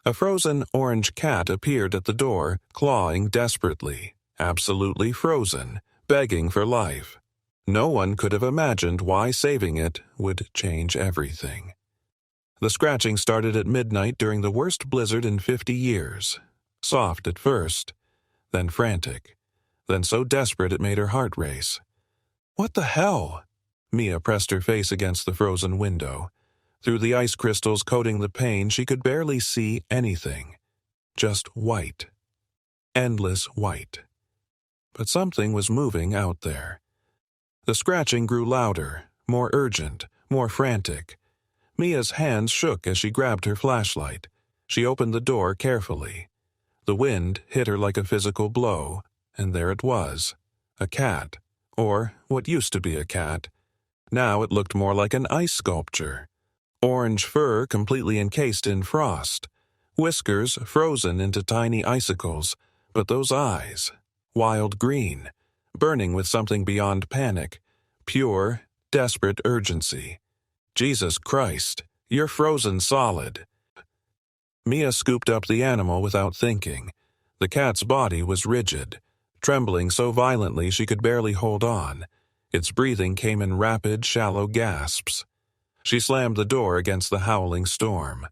A frozen orange cat appeared at the door, clawing desperately, absolutely frozen, begging for life. No one could have imagined why saving it would change everything. The scratching started at midnight during the worst blizzard in 50 years. Soft at first, then frantic, then so desperate it made her heart race. What the hell? Mia pressed her face against the frozen window. Through the ice crystals coating the pane, she could barely see anything. Just white. Endless white. But something was moving out there. The scratching grew louder, more urgent, more frantic. Mia's hands shook as she grabbed her flashlight. She opened the door carefully. The wind hit her like a physical blow, and there it was. A cat. Or what used to be a cat. Now it looked more like an ice sculpture. Orange fur completely encased in frost. Whiskers frozen into tiny icicles, but those eyes, wild green, burning with something beyond panic, pure, desperate urgency. Jesus Christ, you're frozen solid. Mia scooped up the animal without thinking. The cat's body was rigid, trembling so violently she could barely hold on. Its breathing came in rapid, shallow gasps. She slammed the door against the howling storm.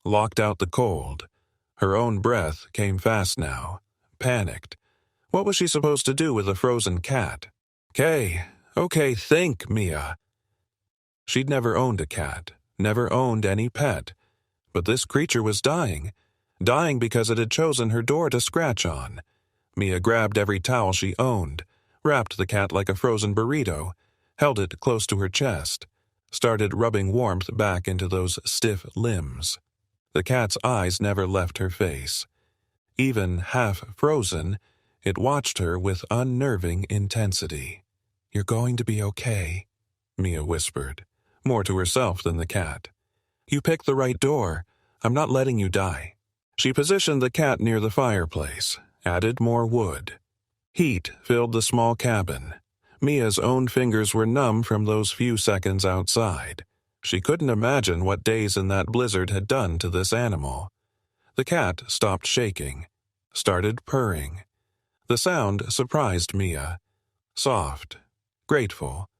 Locked out the cold. Her own breath came fast now. Panicked. What was she supposed to do with a frozen cat? Okay, think, Mia. She'd never owned a cat, never owned any pet. But this creature was dying. Dying because it had chosen her door to scratch on. Mia grabbed every towel she owned, wrapped the cat like a frozen burrito, held it close to her chest, started rubbing warmth back into those stiff limbs. The cat's eyes never left her face. Even half frozen, it watched her with unnerving intensity. "You're going to be okay," Mia whispered, more to herself than the cat. "You picked the right door. I'm not letting you die." She positioned the cat near the fireplace, added more wood. Heat filled the small cabin. Mia's own fingers were numb from those few seconds outside. She couldn't imagine what days in that blizzard had done to this animal. The cat stopped shaking, started purring. The sound surprised Mia. Soft, grateful,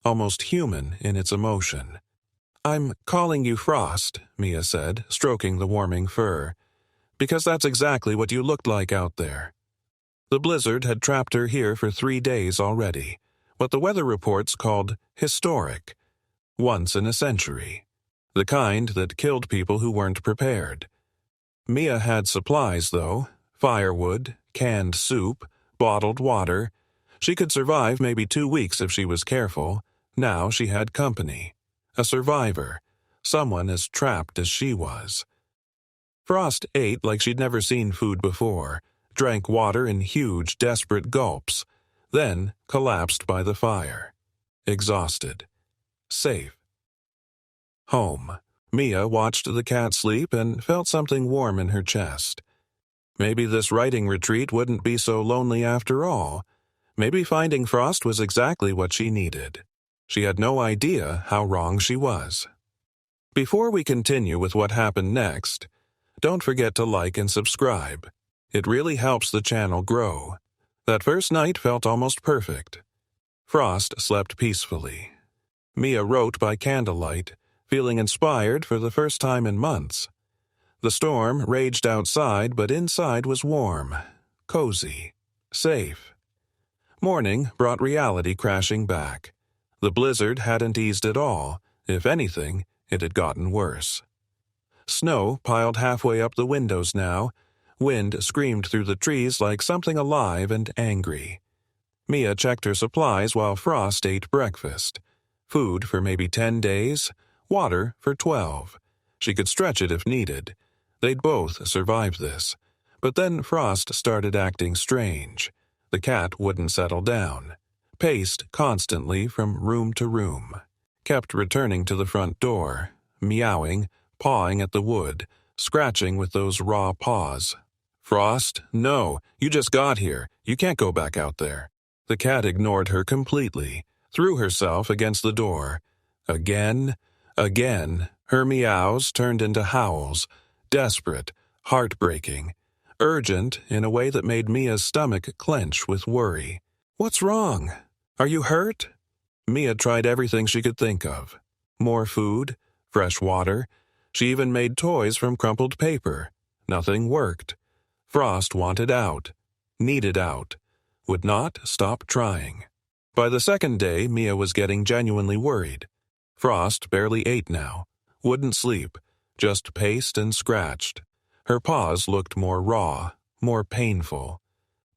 almost human in its emotion. "I'm calling you Frost," Mia said, stroking the warming fur, "because that's exactly what you looked like out there." The blizzard had trapped her here for 3 days already, what the weather reports called historic. Once in a century. The kind that killed people who weren't prepared. Mia had supplies, though. Firewood, canned soup, bottled water. She could survive maybe 2 weeks if she was careful. Now she had company. A survivor. Someone as trapped as she was. Frost ate like she'd never seen food before, drank water in huge, desperate gulps, then collapsed by the fire. Exhausted. Safe. Home. Mia watched the cat sleep and felt something warm in her chest. Maybe this writing retreat wouldn't be so lonely after all. Maybe finding Frost was exactly what she needed. She had no idea how wrong she was. Before we continue with what happened next, don't forget to like and subscribe. It really helps the channel grow. That first night felt almost perfect. Frost slept peacefully. Mia wrote by candlelight, feeling inspired for the first time in months. The storm raged outside, but inside was warm, cozy, safe. Morning brought reality crashing back. The blizzard hadn't eased at all. If anything, it had gotten worse. Snow piled halfway up the windows now. Wind screamed through the trees like something alive and angry. Mia checked her supplies while Frost ate breakfast. Food for maybe 10 days, water for 12. She could stretch it if needed. They'd both survive this. But then Frost started acting strange. The cat wouldn't settle down. Paced constantly from room to room. Kept returning to the front door, meowing, pawing at the wood, scratching with those raw paws. "Frost, no, you just got here. You can't go back out there." The cat ignored her completely, threw herself against the door. Again, her meows turned into howls, desperate, heartbreaking, urgent in a way that made Mia's stomach clench with worry. "What's wrong? Are you hurt?" Mia tried everything she could think of. More food, fresh water. She even made toys from crumpled paper. Nothing worked. Frost wanted out, needed out, would not stop trying. By the second day, Mia was getting genuinely worried. Frost barely ate now, wouldn't sleep, just paced and scratched. Her paws looked more raw, more painful.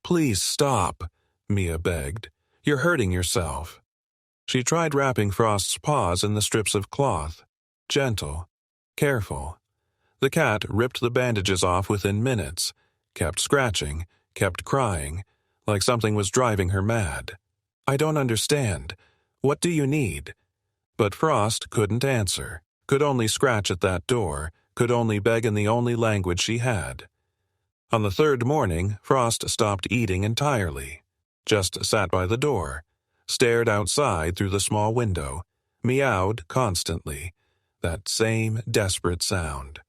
"Please stop," Mia begged. "You're hurting yourself." She tried wrapping Frost's paws in the strips of cloth. Gentle, careful. The cat ripped the bandages off within minutes, kept scratching, kept crying, like something was driving her mad. "I don't understand. What do you need?" But Frost couldn't answer, could only scratch at that door, could only beg in the only language she had. On the third morning, Frost stopped eating entirely, just sat by the door, stared outside through the small window, meowed constantly, that same desperate sound.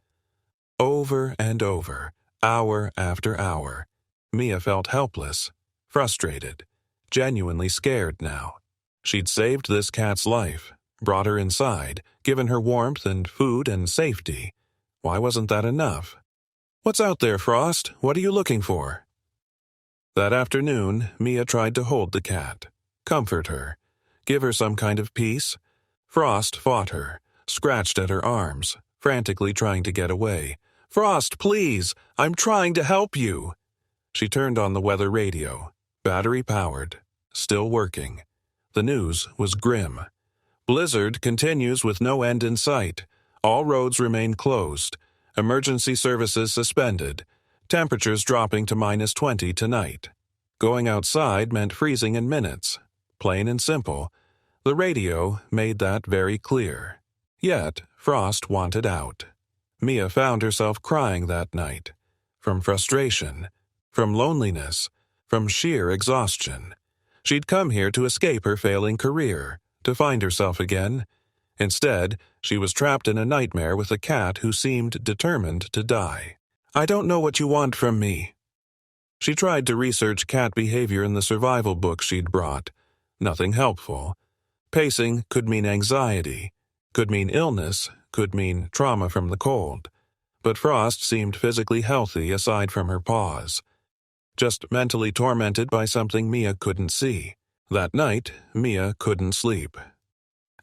Over and over, hour after hour, Mia felt helpless, frustrated, genuinely scared now. She'd saved this cat's life, brought her inside, given her warmth and food and safety. Why wasn't that enough? "What's out there, Frost? What are you looking for?" That afternoon, Mia tried to hold the cat, comfort her, give her some kind of peace. Frost fought her, scratched at her arms, frantically trying to get away. "Frost, please! I'm trying to help you!" She turned on the weather radio, battery-powered, still working. The news was grim. Blizzard continues with no end in sight. All roads remain closed. Emergency services suspended. Temperatures dropping to -20 tonight. Going outside meant freezing in minutes. Plain and simple. The radio made that very clear. Yet, Frost wanted out. Mia found herself crying that night. From frustration. From loneliness. From sheer exhaustion. She'd come here to escape her failing career, to find herself again. Instead, she was trapped in a nightmare with a cat who seemed determined to die. "I don't know what you want from me." She tried to research cat behavior in the survival book she'd brought. Nothing helpful. Pacing could mean anxiety, could mean illness, could mean trauma from the cold. But Frost seemed physically healthy aside from her paws. Just mentally tormented by something Mia couldn't see. That night, Mia couldn't sleep.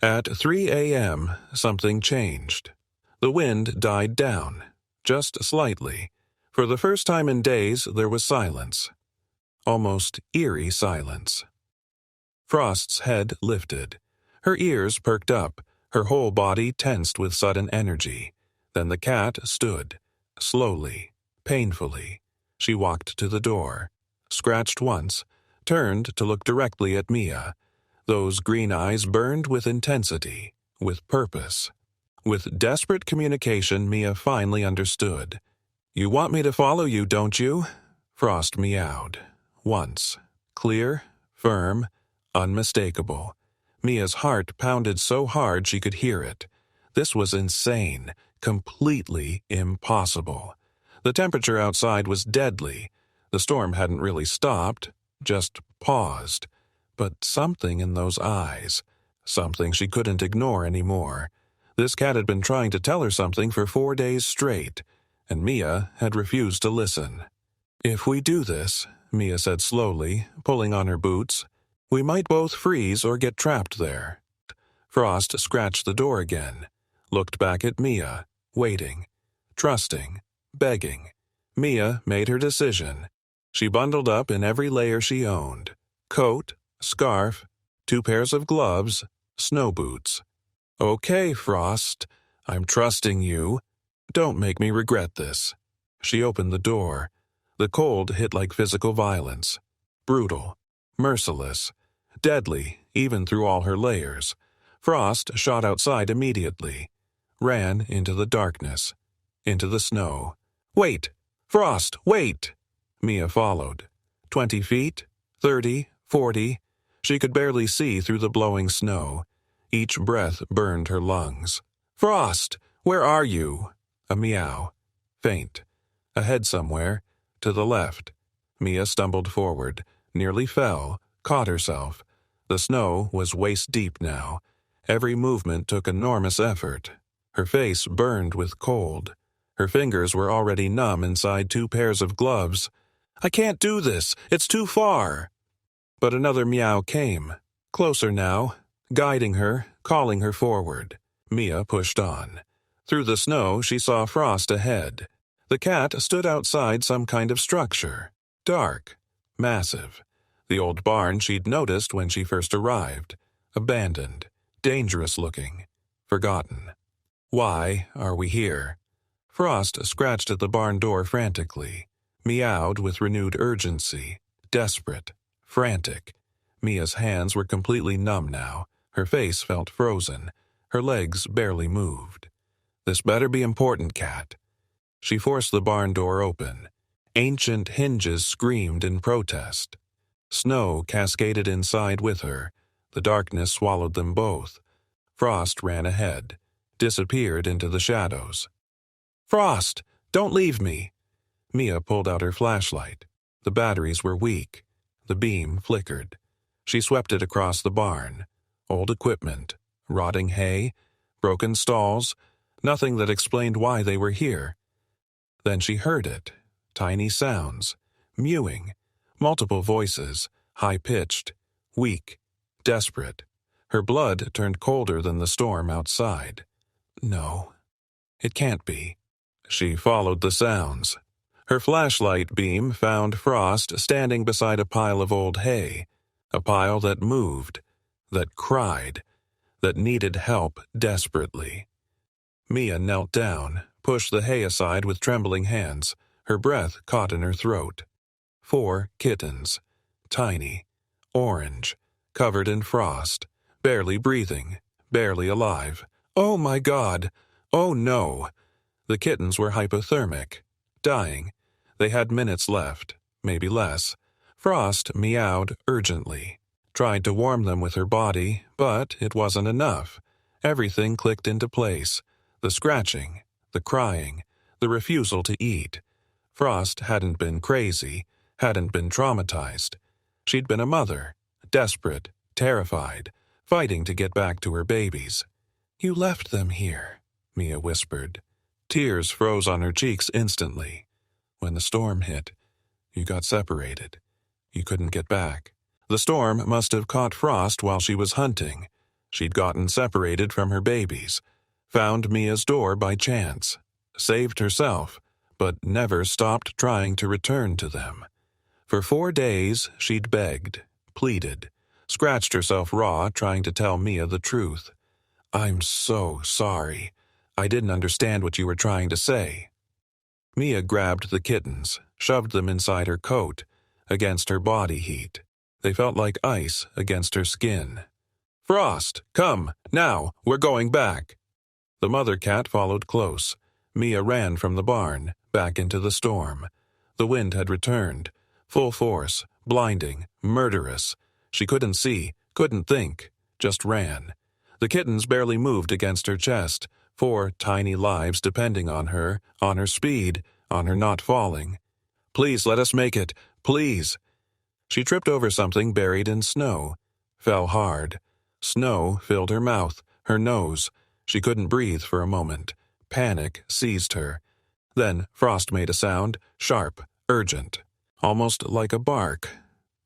At 3 a.m., something changed. The wind died down, just slightly. For the first time in days, there was silence. Almost eerie silence. Frost's head lifted. Her ears perked up, her whole body tensed with sudden energy. Then the cat stood, slowly, painfully. She walked to the door, scratched once, turned to look directly at Mia. Those green eyes burned with intensity, with purpose. With desperate communication, Mia finally understood. "You want me to follow you, don't you?" Frost meowed. Once. Clear, firm, unmistakable. Mia's heart pounded so hard she could hear it. This was insane, completely impossible. The temperature outside was deadly. The storm hadn't really stopped, just paused. But something in those eyes, something she couldn't ignore anymore. This cat had been trying to tell her something for 4 days straight, and Mia had refused to listen. "If we do this," Mia said slowly, pulling on her boots, "we might both freeze or get trapped there." Frost scratched the door again, looked back at Mia, waiting, trusting, begging. Mia made her decision. She bundled up in every layer she owned. Coat, scarf, 2 pairs of gloves, snow boots. "Okay, Frost, I'm trusting you. Don't make me regret this." She opened the door. The cold hit like physical violence. Brutal, merciless, deadly, even through all her layers. Frost shot outside immediately. Ran into the darkness. Into the snow. "Wait! Frost, wait!" Mia followed. 20 feet, 30, 40. She could barely see through the blowing snow. Each breath burned her lungs. "Frost, where are you?" A meow. Faint. Ahead somewhere, to the left. Mia stumbled forward, nearly fell, caught herself. The snow was waist-deep now. Every movement took enormous effort. Her face burned with cold. Her fingers were already numb inside 2 pairs of gloves. "I can't do this! It's too far!" But another meow came, closer now, guiding her, calling her forward. Mia pushed on. Through the snow, she saw Frost ahead. The cat stood outside some kind of structure. Dark. Massive. The old barn she'd noticed when she first arrived. Abandoned. Dangerous-looking. Forgotten. "Why are we here?" Frost scratched at the barn door frantically. Meowed with renewed urgency. Desperate. Frantic. Mia's hands were completely numb now. Her face felt frozen. Her legs barely moved. "This better be important, cat." She forced the barn door open. Ancient hinges screamed in protest. Snow cascaded inside with her. The darkness swallowed them both. Frost ran ahead, disappeared into the shadows. "Frost, don't leave me!" Mia pulled out her flashlight. The batteries were weak. The beam flickered. She swept it across the barn. Old equipment, rotting hay, broken stalls, nothing that explained why they were here. Then she heard it. Tiny sounds. Mewing. Multiple voices. High-pitched. Weak. Desperate. Her blood turned colder than the storm outside. No. It can't be. She followed the sounds. Her flashlight beam found Frost standing beside a pile of old hay. A pile that moved. That cried. That needed help desperately. Mia knelt down, pushed the hay aside with trembling hands. Her breath caught in her throat. 4 kittens. Tiny. Orange. Covered in frost. Barely breathing. Barely alive. Oh my God! Oh no! The kittens were hypothermic. Dying. They had minutes left. Maybe less. Frost meowed urgently. Tried to warm them with her body, but it wasn't enough. Everything clicked into place. The scratching. The crying. The refusal to eat. Frost hadn't been crazy. Hadn't been traumatized. She'd been a mother. Desperate. Terrified. Fighting to get back to her babies. "You left them here," Mia whispered. Tears froze on her cheeks instantly. "When the storm hit, you got separated. You couldn't get back. The storm must have caught Frost while she was hunting. She'd gotten separated from her babies. Found Mia's door by chance. Saved herself, but never stopped trying to return to them. For 4 days, she'd begged, pleaded, scratched herself raw trying to tell Mia the truth. "I'm so sorry. I didn't understand what you were trying to say." Mia grabbed the kittens, shoved them inside her coat, against her body heat. They felt like ice against her skin. "Frost, come, now, we're going back." The mother cat followed close. Mia ran from the barn, back into the storm. The wind had returned, full force, blinding, murderous. She couldn't see, couldn't think, just ran. The kittens barely moved against her chest, 4 tiny lives depending on her speed, on her not falling. "Please let us make it, please." She tripped over something buried in snow. Fell hard. Snow filled her mouth, her nose. She couldn't breathe for a moment. Panic seized her. Then Frost made a sound, sharp, urgent, almost like a bark.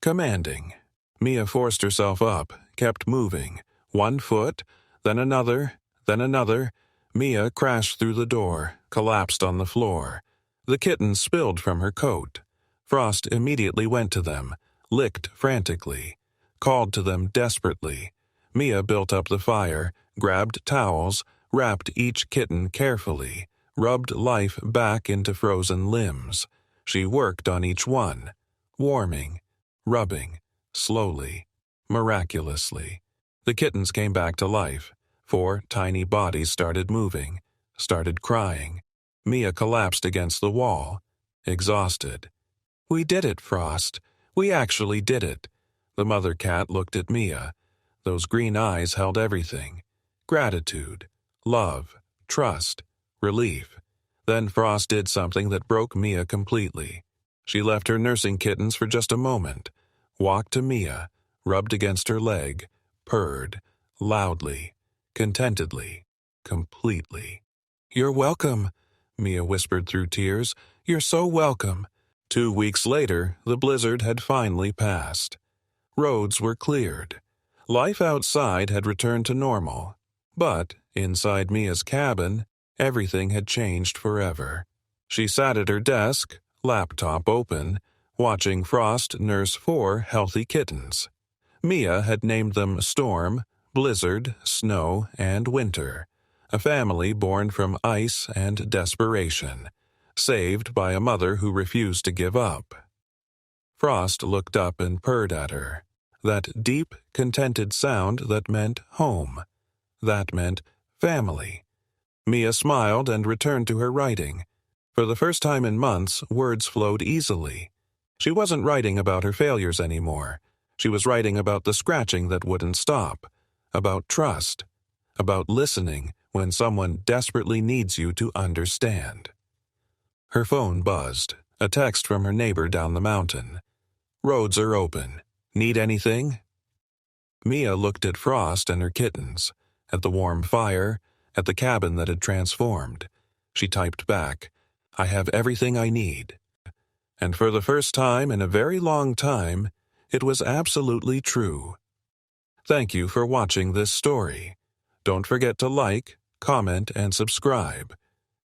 Commanding. Mia forced herself up, kept moving. 1 foot, then another, then another. Mia crashed through the door, collapsed on the floor. The kittens spilled from her coat. Frost immediately went to them, licked frantically, called to them desperately. Mia built up the fire, grabbed towels, wrapped each kitten carefully, rubbed life back into frozen limbs. She worked on each one, warming, rubbing, slowly, miraculously. The kittens came back to life. 4 tiny bodies started moving, started crying. Mia collapsed against the wall, exhausted. "We did it, Frost. We actually did it." The mother cat looked at Mia. Those green eyes held everything. Gratitude, love, trust, relief. Then Frost did something that broke Mia completely. She left her nursing kittens for just a moment, walked to Mia, rubbed against her leg, purred, loudly, contentedly, completely. "You're welcome," Mia whispered through tears. "You're so welcome." 2 weeks later, the blizzard had finally passed. Roads were cleared. Life outside had returned to normal. But, inside Mia's cabin, everything had changed forever. She sat at her desk, laptop open, watching Frost nurse 4 healthy kittens. Mia had named them Storm, Blizzard, Snow, and Winter, a family born from ice and desperation, saved by a mother who refused to give up. Frost looked up and purred at her, that deep, contented sound that meant home. That meant family. Mia smiled and returned to her writing. For the first time in months, words flowed easily. She wasn't writing about her failures anymore. She was writing about the scratching that wouldn't stop, about trust, about listening when someone desperately needs you to understand. Her phone buzzed, a text from her neighbor down the mountain. "Roads are open. Need anything?" Mia looked at Frost and her kittens, at the warm fire, at the cabin that had transformed. She typed back, "I have everything I need." And for the first time in a very long time, it was absolutely true. Thank you for watching this story. Don't forget to like, comment, and subscribe.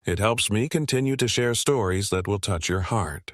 It helps me continue to share stories that will touch your heart.